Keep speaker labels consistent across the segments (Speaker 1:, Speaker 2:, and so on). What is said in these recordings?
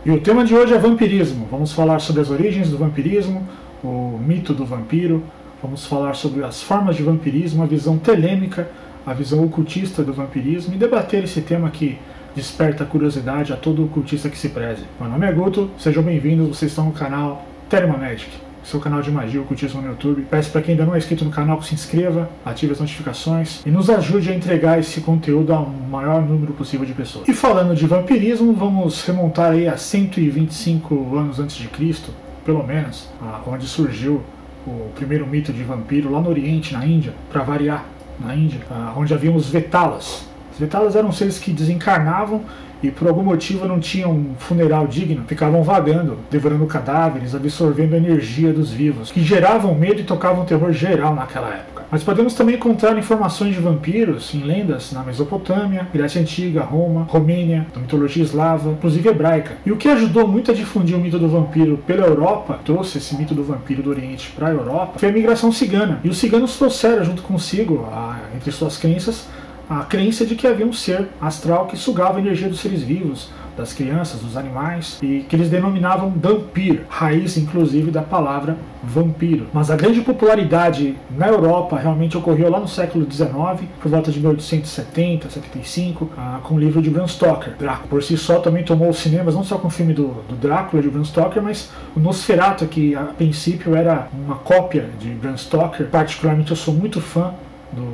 Speaker 1: E o tema de hoje é vampirismo. Vamos falar sobre as origens do vampirismo, o mito do vampiro, vamos falar sobre as formas de vampirismo, a visão telêmica, a visão ocultista do vampirismo e debater esse tema que desperta a curiosidade a todo ocultista que se preze. Meu nome é Guto, sejam bem-vindos, vocês estão no canal Thelema Magic, seu canal de magia e ocultismo no YouTube. Peço para quem ainda não é inscrito no canal que se inscreva, ative as notificações e nos ajude a entregar esse conteúdo ao maior número possível de pessoas. E falando de vampirismo, vamos remontar aí a 125 anos antes de Cristo, pelo menos, onde surgiu o primeiro mito de vampiro lá no Oriente, na Índia, para variar, na Índia, onde haviam os Vetalas. Os Vetalas eram seres que desencarnavam e por algum motivo não tinham um funeral digno, ficavam vagando, devorando cadáveres, absorvendo a energia dos vivos, que geravam medo e tocavam terror geral naquela época. Mas podemos também encontrar informações de vampiros em lendas na Mesopotâmia, Grécia Antiga, Roma, Romênia, na mitologia eslava, inclusive hebraica. E o que ajudou muito a difundir o mito do vampiro pela Europa, trouxe esse mito do vampiro do Oriente para a Europa, foi a migração cigana. E os ciganos trouxeram junto consigo, entre suas crenças, a crença de que havia um ser astral que sugava a energia dos seres vivos, das crianças, dos animais, e que eles denominavam Dhampir, raiz inclusive da palavra vampiro. Mas a grande popularidade na Europa realmente ocorreu lá no século XIX, por volta de 1870, 75, com o livro de Bram Stoker. Drácula, por si só, também tomou os cinemas, não só com o filme do Drácula de Bram Stoker, mas o Nosferatu, que a princípio era uma cópia de Bram Stoker. Particularmente eu sou muito fã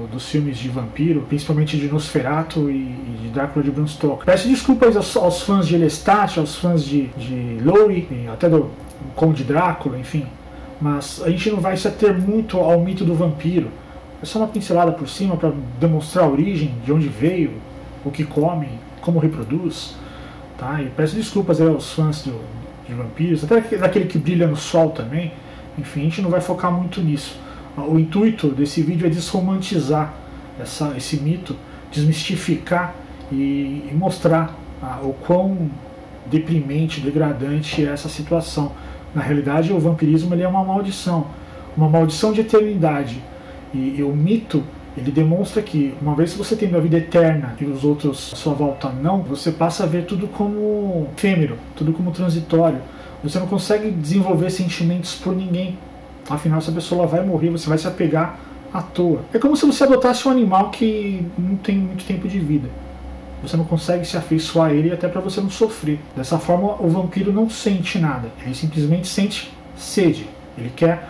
Speaker 1: dos filmes de vampiro, principalmente de Nosferatu e de Drácula de Bram Stoker. Peço desculpas aos fãs de Lestat, aos fãs de Laurie, até do Conde Drácula, enfim, mas a gente não vai se ater muito ao mito do vampiro. É só uma pincelada por cima para demonstrar a origem, de onde veio, o que come, como reproduz, tá? E peço desculpas aí aos fãs de vampiros, até daquele que brilha no sol também. Enfim, a gente não vai focar muito nisso. O intuito desse vídeo é desromantizar esse mito, desmistificar e mostrar o quão deprimente, degradante é essa situação. Na realidade, o vampirismo ele é uma maldição de eternidade. E o mito ele demonstra que, uma vez que você tem a vida eterna e os outros à sua volta não, você passa a ver tudo como efêmero, tudo como transitório. Você não consegue desenvolver sentimentos por ninguém. Afinal, essa pessoa vai morrer, você vai se apegar à toa. É como se você adotasse um animal que não tem muito tempo de vida. Você não consegue se afeiçoar a ele até para você não sofrer. Dessa forma, o vampiro não sente nada. Ele simplesmente sente sede. Ele quer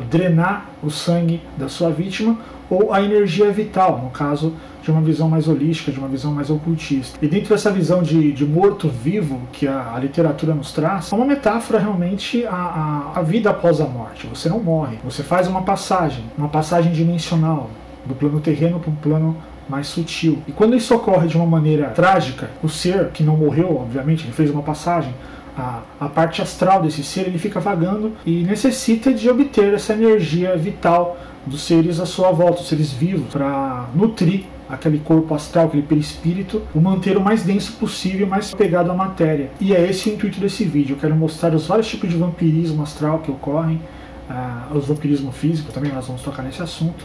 Speaker 1: drenar o sangue da sua vítima ou a energia vital, no caso de uma visão mais holística, de uma visão mais ocultista. E dentro dessa visão de morto-vivo que a literatura nos traz, é uma metáfora realmente a vida após a morte. Você não morre, você faz uma passagem dimensional, do plano terreno para um plano mais sutil. E quando isso ocorre de uma maneira trágica, o ser que não morreu, obviamente, ele fez uma passagem, a parte astral desse ser ele fica vagando e necessita de obter essa energia vital dos seres à sua volta, os seres vivos, para nutrir aquele corpo astral, aquele perispírito, o manter o mais denso possível, mais pegado à matéria. E é esse o intuito desse vídeo. Eu quero mostrar os vários tipos de vampirismo astral que ocorrem, os vampirismo físico, também nós vamos tocar nesse assunto,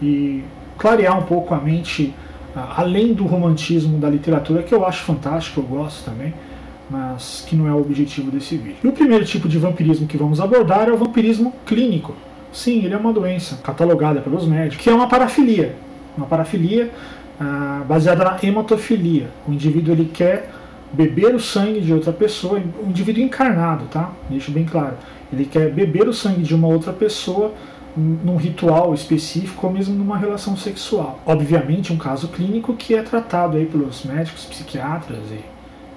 Speaker 1: e clarear um pouco a mente, além do romantismo da literatura, que eu acho fantástico, eu gosto também, mas que não é o objetivo desse vídeo. E o primeiro tipo de vampirismo que vamos abordar é o vampirismo clínico. Sim, ele é uma doença catalogada pelos médicos, que é uma parafilia. Uma parafilia baseada na hematofilia. O indivíduo ele quer beber o sangue de outra pessoa, um indivíduo encarnado, tá? Deixo bem claro. Ele quer beber o sangue de uma outra pessoa num ritual específico ou mesmo numa relação sexual. Obviamente um caso clínico que é tratado aí pelos médicos, psiquiatras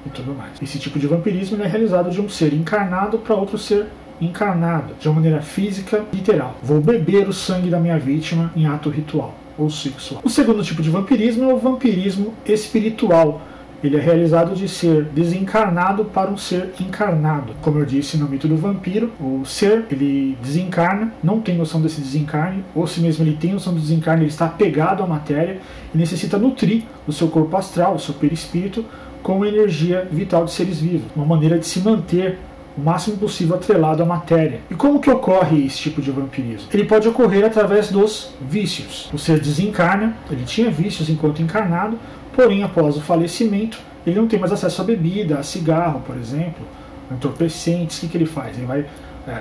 Speaker 1: e tudo mais. Esse tipo de vampirismo é realizado de um ser encarnado para outro ser encarnado, de uma maneira física, literal. Vou beber o sangue da minha vítima em ato ritual ou sexual. O segundo tipo de vampirismo é o vampirismo espiritual. Ele é realizado de ser desencarnado para um ser encarnado. Como eu disse no mito do vampiro, o ser, ele desencarna, não tem noção desse desencarne, ou se mesmo ele tem noção do desencarne, ele está apegado à matéria e necessita nutrir o seu corpo astral, o seu perispírito, com a energia vital de seres vivos. Uma maneira de se manter o máximo possível atrelado à matéria. E como que ocorre esse tipo de vampirismo? Ele pode ocorrer através dos vícios. O ser desencarna, ele tinha vícios enquanto encarnado, porém após o falecimento ele não tem mais acesso à bebida, a cigarro, por exemplo, a entorpecentes. O que ele faz? Ele vai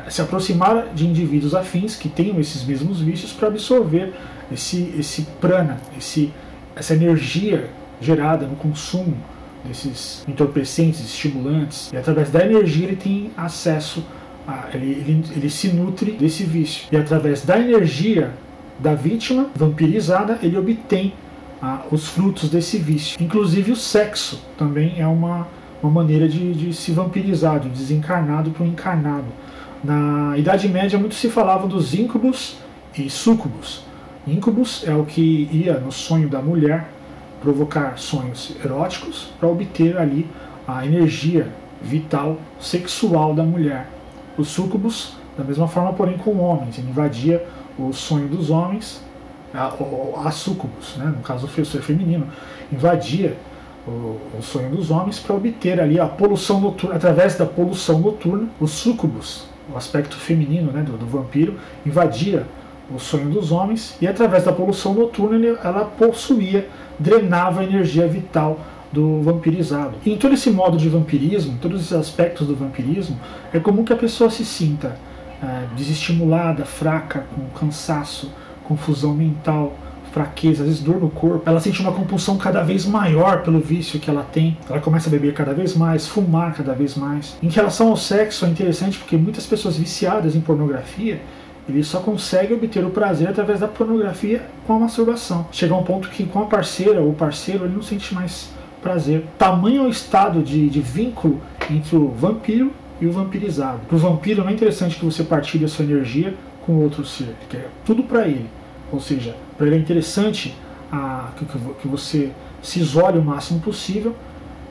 Speaker 1: se aproximar de indivíduos afins que tenham esses mesmos vícios para absorver esse prana, essa energia gerada no consumo desses entorpecentes, estimulantes. E através da energia ele tem acesso, ele se nutre desse vício. E através da energia da vítima vampirizada, ele obtém os frutos desse vício. Inclusive o sexo também é uma maneira de se vampirizar, do desencarnado para o encarnado. Na Idade Média muito se falava dos íncubos e súcubos. Íncubos é o que ia no sonho da mulher provocar sonhos eróticos para obter ali a energia vital sexual da mulher. Os súcubos, da mesma forma, porém com homens, ele invadia o sonho dos homens, a súcubos, né? No caso o ser feminino, invadia o sonho dos homens para obter ali a poluição noturna. Através da poluição noturna, os súcubos, o aspecto feminino, né, do vampiro, invadia o sonho dos homens e através da poluição noturna ela possuía, drenava a energia vital do vampirizado. E em todo esse modo de vampirismo, todos esses aspectos do vampirismo, é comum que a pessoa se sinta desestimulada, fraca, com cansaço, confusão mental, fraqueza, às vezes dor no corpo. Ela sente uma compulsão cada vez maior pelo vício que ela tem. Ela começa a beber cada vez mais, fumar cada vez mais. Em relação ao sexo é interessante porque muitas pessoas viciadas em pornografia, ele só consegue obter o prazer através da pornografia com a masturbação. Chega a um ponto que com a parceira ou parceiro ele não sente mais prazer. Tamanho é o estado de vínculo entre o vampiro e o vampirizado. Para o vampiro não é interessante que você partilhe a sua energia com outro ser, ele quer tudo para ele. Ou seja, para ele é interessante que você se isole o máximo possível,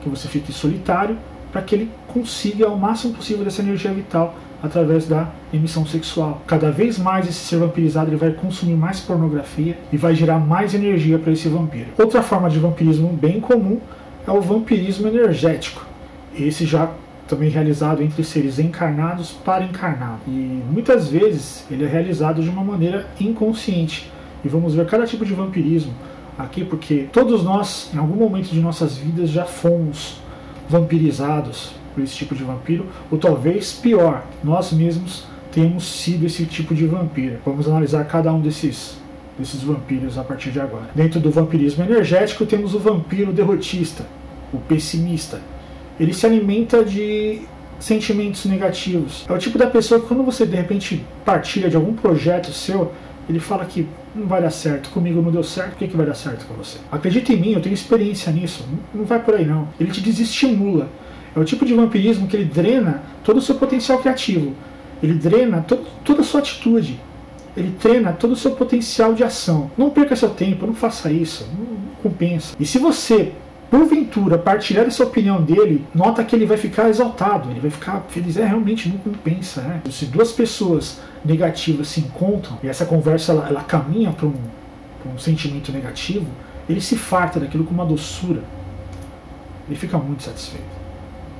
Speaker 1: que você fique solitário, para que ele consiga o máximo possível dessa energia vital através da emissão sexual. Cada vez mais esse ser vampirizado ele vai consumir mais pornografia e vai gerar mais energia para esse vampiro. Outra forma de vampirismo bem comum é o vampirismo energético. Esse já também realizado entre seres encarnados para encarnados. E muitas vezes ele é realizado de uma maneira inconsciente. E vamos ver cada tipo de vampirismo aqui, porque todos nós, em algum momento de nossas vidas, já fomos vampirizados por esse tipo de vampiro, ou talvez pior, nós mesmos temos sido esse tipo de vampiro. Vamos analisar cada um desses vampiros a partir de agora. Dentro do vampirismo energético temos o vampiro derrotista, o pessimista. Ele se alimenta de sentimentos negativos. É o tipo da pessoa que quando você de repente partilha de algum projeto seu, ele fala que não vai dar certo, comigo não deu certo, por que vai dar certo com você? Acredita em mim, eu tenho experiência nisso, não vai por aí não. Ele te desestimula. É o tipo de vampirismo que ele drena todo o seu potencial criativo. Ele drena toda a sua atitude. Ele treina todo o seu potencial de ação. Não perca seu tempo, não faça isso, não compensa. E se você, porventura, partilhar essa opinião dele, nota que ele vai ficar exaltado, ele vai ficar feliz, realmente não compensa. Né? Se duas pessoas negativas se encontram e essa conversa ela caminha para um sentimento negativo, ele se farta daquilo com uma doçura. Ele fica muito satisfeito.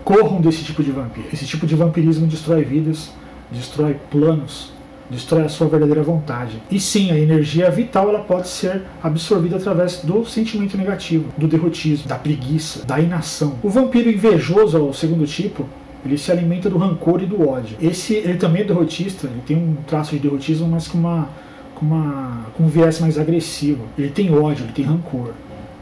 Speaker 1: Corram desse tipo de vampiro. Esse tipo de vampirismo destrói vidas, destrói planos, destrói a sua verdadeira vontade. E sim, a energia vital ela pode ser absorvida através do sentimento negativo, do derrotismo, da preguiça, da inação. O vampiro invejoso, o segundo tipo, ele se alimenta do rancor e do ódio. Ele também é derrotista, ele tem um traço de derrotismo, mas com um viés mais agressivo. Ele tem ódio, ele tem rancor,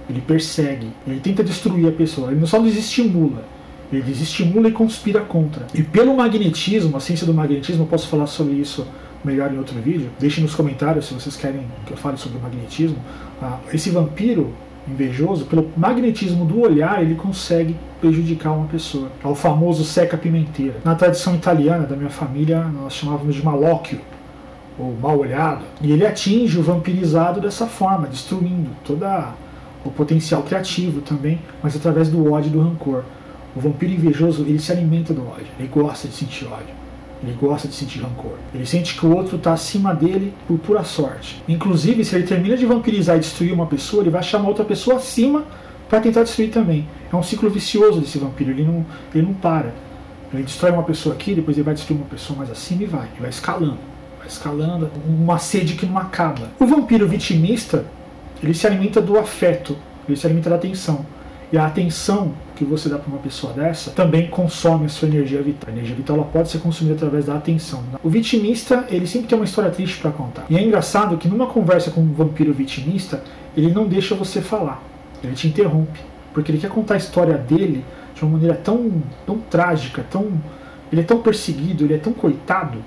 Speaker 1: ele persegue, ele tenta destruir a pessoa, ele só desestimula. Ele desestimula e conspira contra. E pelo magnetismo, a ciência do magnetismo, eu posso falar sobre isso melhor em outro vídeo. Deixem nos comentários se vocês querem que eu fale sobre o magnetismo. Esse vampiro invejoso, pelo magnetismo do olhar, ele consegue prejudicar uma pessoa. É o famoso seca-pimenteira. Na tradição italiana da minha família, nós chamávamos de malocchio, ou mal-olhado. E ele atinge o vampirizado dessa forma, destruindo todo o potencial criativo também, mas através do ódio e do rancor. O vampiro invejoso, ele se alimenta do ódio, ele gosta de sentir ódio, ele gosta de sentir rancor. Ele sente que o outro está acima dele por pura sorte. Inclusive, se ele termina de vampirizar e destruir uma pessoa, ele vai chamar outra pessoa acima para tentar destruir também. É um ciclo vicioso desse vampiro, ele não para. Ele destrói uma pessoa aqui, depois ele vai destruir uma pessoa mais acima e vai escalando, uma sede que não acaba. O vampiro vitimista, ele se alimenta do afeto, ele se alimenta da atenção. E a atenção que você dá para uma pessoa dessa também consome a sua energia vital. A energia vital ela pode ser consumida através da atenção. O vitimista, ele sempre tem uma história triste para contar. E é engraçado que numa conversa com um vampiro vitimista, ele não deixa você falar. Ele te interrompe. Porque ele quer contar a história dele de uma maneira tão trágica, ele é tão perseguido, ele é tão coitado,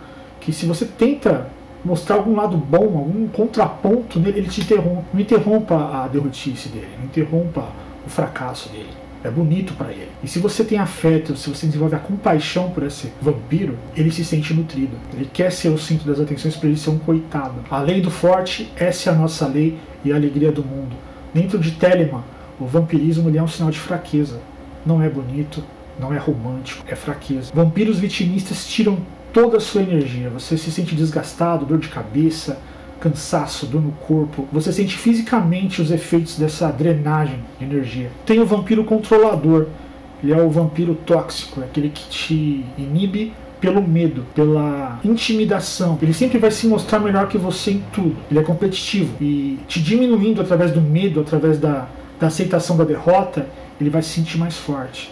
Speaker 1: que se você tenta mostrar algum lado bom, algum contraponto nele, ele te interrompe. Não interrompa a derrotice dele, não interrompa o fracasso dele. É bonito para ele. E se você tem afeto, se você desenvolve a compaixão por esse vampiro, ele se sente nutrido. Ele quer ser o centro das atenções para ele ser um coitado. A lei do forte, essa é a nossa lei e a alegria do mundo. Dentro de Telemann, o vampirismo ele é um sinal de fraqueza. Não é bonito, não é romântico, é fraqueza. Vampiros vitimistas tiram toda a sua energia. Você se sente desgastado, dor de cabeça, cansaço, dor no corpo. Você sente fisicamente os efeitos dessa drenagem de energia. Tem o vampiro controlador. Ele é o vampiro tóxico, é aquele que te inibe pelo medo, pela intimidação. Ele sempre vai se mostrar melhor que você em tudo. Ele é competitivo e te diminuindo através do medo, através da aceitação da derrota, ele vai se sentir mais forte.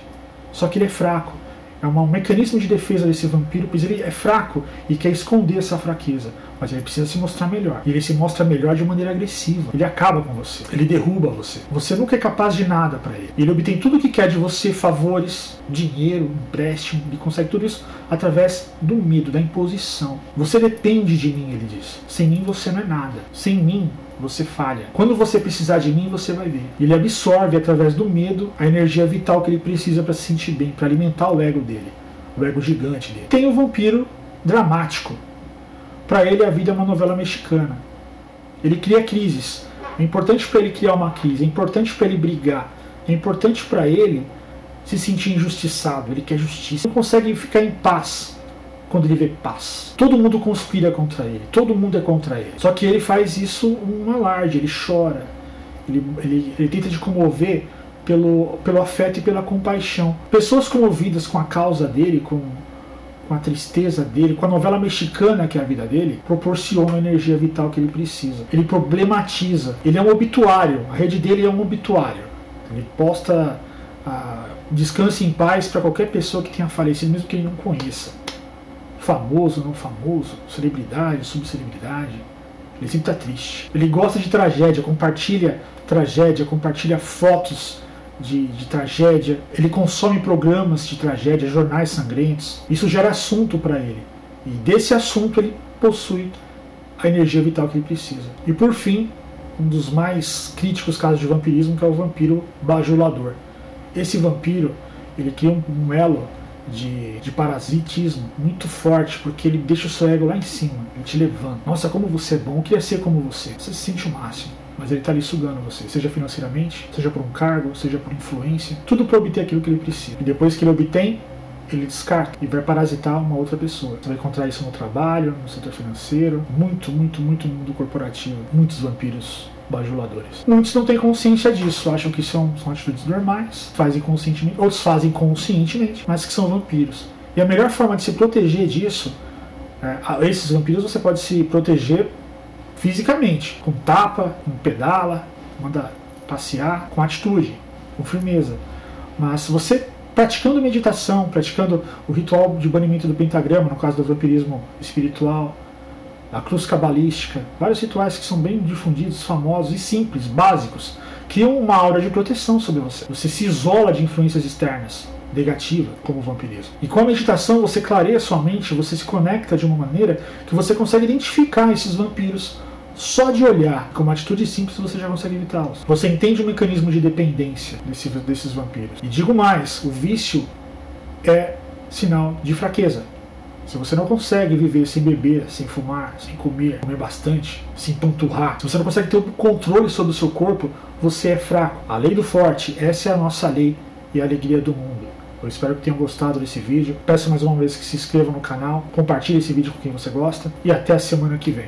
Speaker 1: Só que ele é fraco. É um mecanismo de defesa desse vampiro, pois ele é fraco e quer esconder essa fraqueza. Mas ele precisa se mostrar melhor. E ele se mostra melhor de maneira agressiva. Ele acaba com você. Ele derruba você. Você nunca é capaz de nada para ele. Ele obtém tudo o que quer de você, favores, dinheiro, empréstimo. Ele consegue tudo isso através do medo, da imposição. Você depende de mim, ele diz. Sem mim você não é nada. Sem mim você falha. Quando você precisar de mim, você vai ver. Ele absorve através do medo a energia vital que ele precisa para se sentir bem, para alimentar o ego dele, o ego gigante dele. Tem o vampiro dramático. Para ele a vida é uma novela mexicana. Ele cria crises. É importante para ele criar uma crise, é importante para ele brigar, é importante para ele se sentir injustiçado, ele quer justiça. Ele não consegue ficar em paz quando ele vê paz. Todo mundo conspira contra ele, todo mundo é contra ele. Só que ele faz isso um alarde, ele chora, ele tenta te comover pelo afeto e pela compaixão. Pessoas comovidas com a causa dele, com a tristeza dele, com a novela mexicana que é a vida dele, proporcionam a energia vital que ele precisa. Ele problematiza, ele é um obituário, a rede dele é um obituário. Ele posta descanse em paz para qualquer pessoa que tenha falecido, mesmo que ele não conheça. Famoso, não famoso, celebridade, subcelebridade, ele sempre está triste. Ele gosta de tragédia, compartilha fotos de tragédia, ele consome programas de tragédia, jornais sangrentos. Isso gera assunto para ele. E desse assunto ele possui a energia vital que ele precisa. E por fim, um dos mais críticos casos de vampirismo, que é o vampiro bajulador. Esse vampiro, ele cria um elo de parasitismo muito forte, porque ele deixa o seu ego lá em cima, ele te levanta. Nossa, como você é bom, eu queria ser como você. Você se sente o máximo, mas ele está ali sugando você, seja financeiramente, seja por um cargo, seja por influência, tudo para obter aquilo que ele precisa. E depois que ele obtém, ele descarta e vai parasitar uma outra pessoa. Você vai encontrar isso no trabalho, no setor financeiro, muito no mundo corporativo, muitos vampiros bajuladores. Muitos não têm consciência disso, acham que são atitudes normais, fazem conscientemente, outros fazem conscientemente, mas que são vampiros. E a melhor forma de se proteger disso, esses vampiros você pode se proteger fisicamente, com tapa, com pedala, manda passear, com atitude, com firmeza. Mas você praticando meditação, praticando o ritual de banimento do pentagrama, no caso do vampirismo espiritual, a cruz cabalística, vários rituais que são bem difundidos, famosos e simples, básicos, criam uma aura de proteção sobre você. Você se isola de influências externas negativas, como o vampirismo. E com a meditação você clareia sua mente, você se conecta de uma maneira que você consegue identificar esses vampiros só de olhar. Com uma atitude simples você já consegue evitá-los. Você entende o mecanismo de dependência desses vampiros. E digo mais, o vício é sinal de fraqueza. Se você não consegue viver sem beber, sem fumar, sem comer bastante, sem panturrar, se você não consegue ter o controle sobre o seu corpo, você é fraco. A lei do forte, essa é a nossa lei e a alegria do mundo. Eu espero que tenham gostado desse vídeo. Peço mais uma vez que se inscrevam no canal, compartilhe esse vídeo com quem você gosta e até a semana que vem.